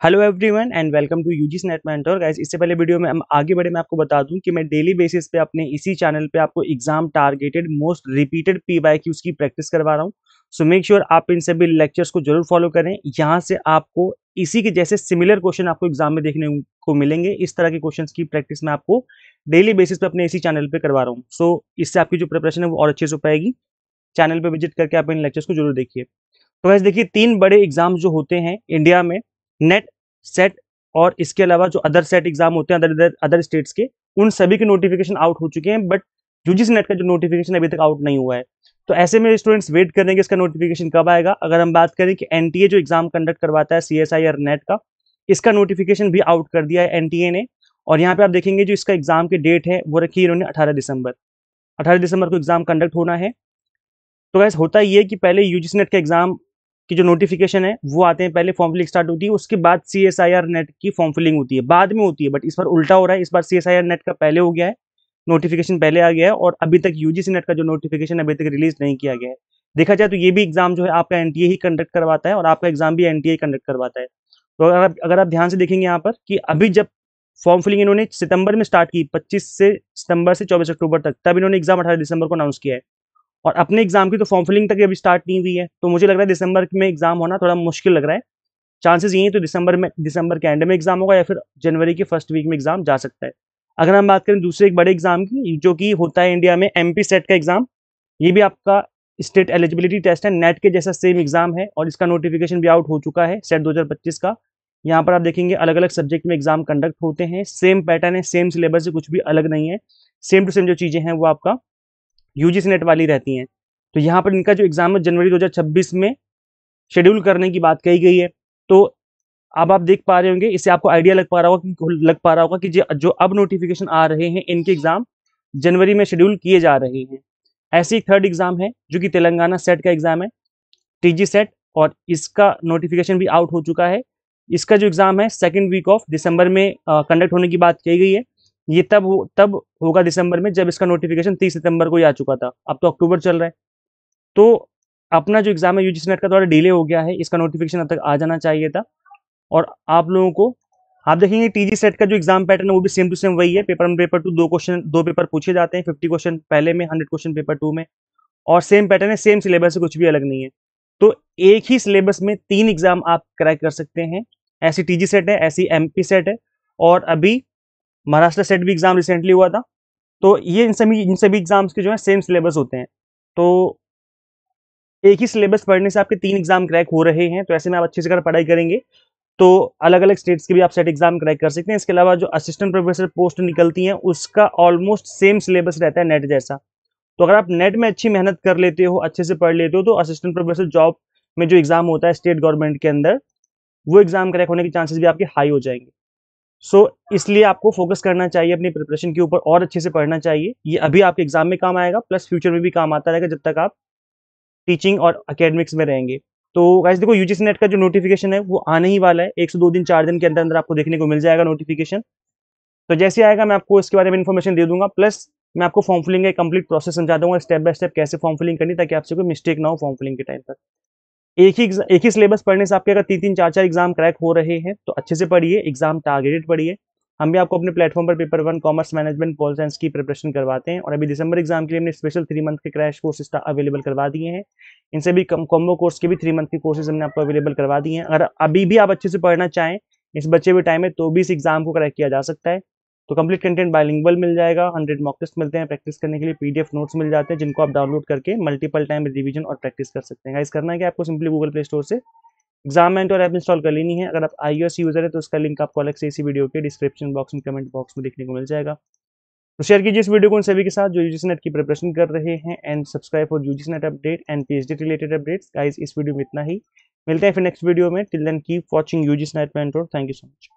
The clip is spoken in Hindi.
Hello everyone and welcome to UGC NET mentor guys. इससे पहले वीडियो में हम आगे बढ़े मैं आपको बता दूं कि मैं डेली बेसिस पे अपने इसी चैनल पे आपको exam targeted most repeated PYQs की प्रैक्टिस करवा रहा हूं। सो मेक श्योर आप इन सभी लेक्चर्स को जरूर फॉलो करें। यहां से आपको इसी के जैसे सिमिलर क्वेश्चन आपको एग्जाम में देखने को मिलेंगे। इस तरह के क्वेश्चन की प्रैक्टिस मैं आपको डेली बेसिस पे अपने इसी चैनल पे करवा रहा हूँ। सो इससे आपकी जो प्रिपरेशन है वो और अच्छे से हो पाएगी। चैनल पे विजिट करके आप इन लेक्चर्स को जरूर देखिए। तो वैसे देखिए, तीन बड़े एग्जाम जो होते हैं इंडिया में, नेट, सेट और इसके अलावा जो अदर सेट एग्जाम होते हैं अदर स्टेट्स के, उन सभी के नोटिफिकेशन आउट हो चुके हैं। बट यूजीसी नेट का जो नोटिफिकेशन अभी तक आउट नहीं हुआ है। तो ऐसे में स्टूडेंट्स वेट कर रहे हैं कि इसका नोटिफिकेशन कब आएगा। अगर हम बात करें कि एनटीए जो एग्जाम कंडक्ट करवाता है सीएसआई और नेट का, इसका नोटिफिकेशन भी आउट कर दिया है एनटीए ने। और यहाँ पे आप देखेंगे जो इसका एग्जाम की डेट है वो रखी है इन्होंने 18 दिसंबर। 18 दिसंबर को एग्जाम कंडक्ट होना है। तो वैसे होता ये है कि पहले यूजीसी नेट का एग्जाम की जो नोटिफिकेशन है वो आते हैं, पहले फॉर्म फिलिंग स्टार्ट होती है, उसके बाद सीएसआईआर नेट की फॉर्म फिलिंग होती है, बाद में होती है। बट इस बार उल्टा हो रहा है, इस बार सीएसआईआर नेट का पहले हो गया है, नोटिफिकेशन पहले आ गया है और अभी तक यूजीसी नेट का जो नोटिफिकेशन अभी तक रिलीज नहीं किया गया है। देखा जाए तो ये भी एग्जाम जो है आपका एनटीए ही कंडक्ट करवाता है और आपका एग्जाम भी एनटीए कंडक्ट करवाता है। तो अगर आप ध्यान से देखेंगे यहाँ पर कि अभी जब फॉर्म फिलिंग इन्होंने सितंबर में स्टार्ट की, 25 से सितंबर से 24 अक्टूबर तक, तब इन्होंने एग्जाम 18 दिसंबर को अनाउंस किया है। और अपने एग्जाम की तो फॉर्म फिलिंग तक अभी स्टार्ट नहीं हुई है। तो मुझे लग रहा है दिसंबर में एग्जाम होना थोड़ा मुश्किल लग रहा है। चांसेस यही है तो दिसंबर के एंड में एग्जाम होगा या फिर जनवरी के फर्स्ट वीक में एग्जाम जा सकता है। अगर हम बात करें दूसरे एक बड़े एग्जाम की, जो कि होता है इंडिया में एमपी सेट का एग्जाम, ये भी आपका स्टेट एलिजिबिलिटी टेस्ट है, नेट के जैसा सेम एग्जाम है और इसका नोटिफिकेशन भी आउट हो चुका है सेट 2025 का। यहाँ पर आप देखेंगे अलग अलग सब्जेक्ट में एग्जाम कंडक्ट होते हैं, सेम पैटर्न है, सेम सिलेबस से कुछ भी अलग नहीं है, सेम टू सेम जो चीजें हैं वो आपका यूजीसी नेट वाली रहती हैं। तो यहाँ पर इनका जो एग्जाम है जनवरी 2026 में शेड्यूल करने की बात कही गई है। तो अब आप देख पा रहे होंगे, इससे आपको आइडिया लग पा रहा होगा कि जो अब नोटिफिकेशन आ रहे हैं इनके एग्जाम जनवरी में शेड्यूल किए जा रहे हैं। ऐसे ही थर्ड एग्जाम है जो कि तेलंगाना सेट का एग्जाम है, टीजी सेट, और इसका नोटिफिकेशन भी आउट हो चुका है। इसका जो एग्जाम है सेकेंड वीक ऑफ दिसंबर में कंडक्ट होने की बात कही गई है। ये तब होगा दिसंबर में जब इसका नोटिफिकेशन 30 सितंबर को ही आ चुका था। अब तो अक्टूबर चल रहा है। तो अपना जो एग्जाम है यूजीसी नेट का थोड़ा डिले हो गया है, इसका नोटिफिकेशन अब तक आ जाना चाहिए था। और आप लोगों को, आप देखेंगे टीजी सेट का जो एग्जाम पैटर्न है वो भी सेम टू सेम वही है। पेपर 1 पेपर 2 दो पेपर पूछे जाते हैं, 50 क्वेश्चन पहले में, 100 क्वेश्चन पेपर 2 में, और सेम पैटर्न है, सेम सिलेबस है, कुछ भी अलग नहीं है। तो एक ही सिलेबस में 3 एग्जाम आप क्रैक कर सकते हैं। ऐसी टीजी सेट है, ऐसी एमपी सेट है, और अभी महाराष्ट्र सेट भी एग्जाम रिसेंटली हुआ था। तो ये इन सभी एग्जाम्स के जो है सेम सिलेबस होते हैं। तो एक ही सिलेबस पढ़ने से आपके 3 एग्जाम क्रैक हो रहे हैं। तो ऐसे में आप अच्छे से अगर पढ़ाई करेंगे तो अलग अलग स्टेट्स के भी आप सेट एग्जाम क्रैक कर सकते हैं। इसके अलावा जो असिस्टेंट प्रोफेसर पोस्ट निकलती हैं उसका ऑलमोस्ट सेम सिलेबस रहता है नेट जैसा। तो अगर आप नेट में अच्छी मेहनत कर लेते हो, अच्छे से पढ़ लेते हो, तो असिस्टेंट प्रोफेसर जॉब में जो एग्जाम होता है स्टेट गवर्नमेंट के अंदर, वो एग्जाम क्रैक होने के चांसेस भी आपके हाई हो जाएंगे। सो इसलिए आपको फोकस करना चाहिए अपनी प्रिपरेशन के ऊपर और अच्छे से पढ़ना चाहिए। ये अभी आपके एग्जाम में काम आएगा, प्लस फ्यूचर में भी काम आता रहेगा जब तक आप टीचिंग और एकेडमिक्स में रहेंगे। तो गाइस देखो, यूजीसी नेट का जो नोटिफिकेशन है वो आने ही वाला है, 1 से 2 दिन 4 दिन के अंदर अंदर आपको देखने को मिल जाएगा नोटिफिकेशन। तो जैसे आएगा मैं आपको इसके बारे में इन्फॉर्मेशन दे दूंगा, प्लस मैं आपको फॉर्म फिलिंग का कंप्लीट प्रोसेस समझा दूंगा स्टेप बाय स्टेप कैसे फॉर्म फिलिंग करनी, ताकि आपसे कोई मिस्टेक ना हो फॉर्म फिलिंग के टाइम पर। एक ही सिलेबस पढ़ने से आपके अगर 3-3 4-4 एग्जाम क्रैक हो रहे हैं तो अच्छे से पढ़िए, एग्जाम टारगेटेड पढ़िए। हम भी आपको अपने प्लेटफॉर्म पर paper 1 commerce management pol science की प्रिपरेशन करवाते हैं, और अभी दिसंबर एग्जाम के लिए हमने स्पेशल 3 मंथ के क्रैश कोर्स अवेलेबल करवा दिए हैं। इनसे भी कॉम्बो कोर्स के भी 3 मंथ के कोर्सेज हमने आपको अवेलेबल करवा दिए हैं। अगर अभी भी आप अच्छे से पढ़ना चाहें इस बचे हुए टाइम में, तो भी इस एग्जाम को क्रैक किया जा सकता है। तो कंप्लीट कंटेंट बाइलिंगुअल मिल जाएगा, 100 मॉक टेस्ट मिलते हैं, प्रैक्टिस करने के लिए पीडीएफ नोट्स मिल जाते हैं जिनको आप डाउनलोड करके मल्टीपल टाइम रिवीजन और प्रैक्टिस कर सकते हैं। गाइस करना है कि आपको सिंपली गूगल प्ले स्टोर से एग्जाम मेंटर ऐप इंस्टॉल कर लेनी है। अगर आप iOS यूजर है तो उसका लिंक आपको अलग से इसी वीडियो के डिस्क्रिप्शन बॉक्स में, कमेंट बॉक्स में देखने को मिल जाएगा। तो शेयर कीजिए इस वीडियो को उन सभी के साथ जो यूजीसी नेट की प्रिपरेशन कर रहे हैं, and subscribe for UGC NET update and PhD related updates. Guys इस वीडियो में इतना ही, मिलते हैं फिर नेक्स्ट वीडियो में। Till then keep watching UGC NET mentor. Thank you so much.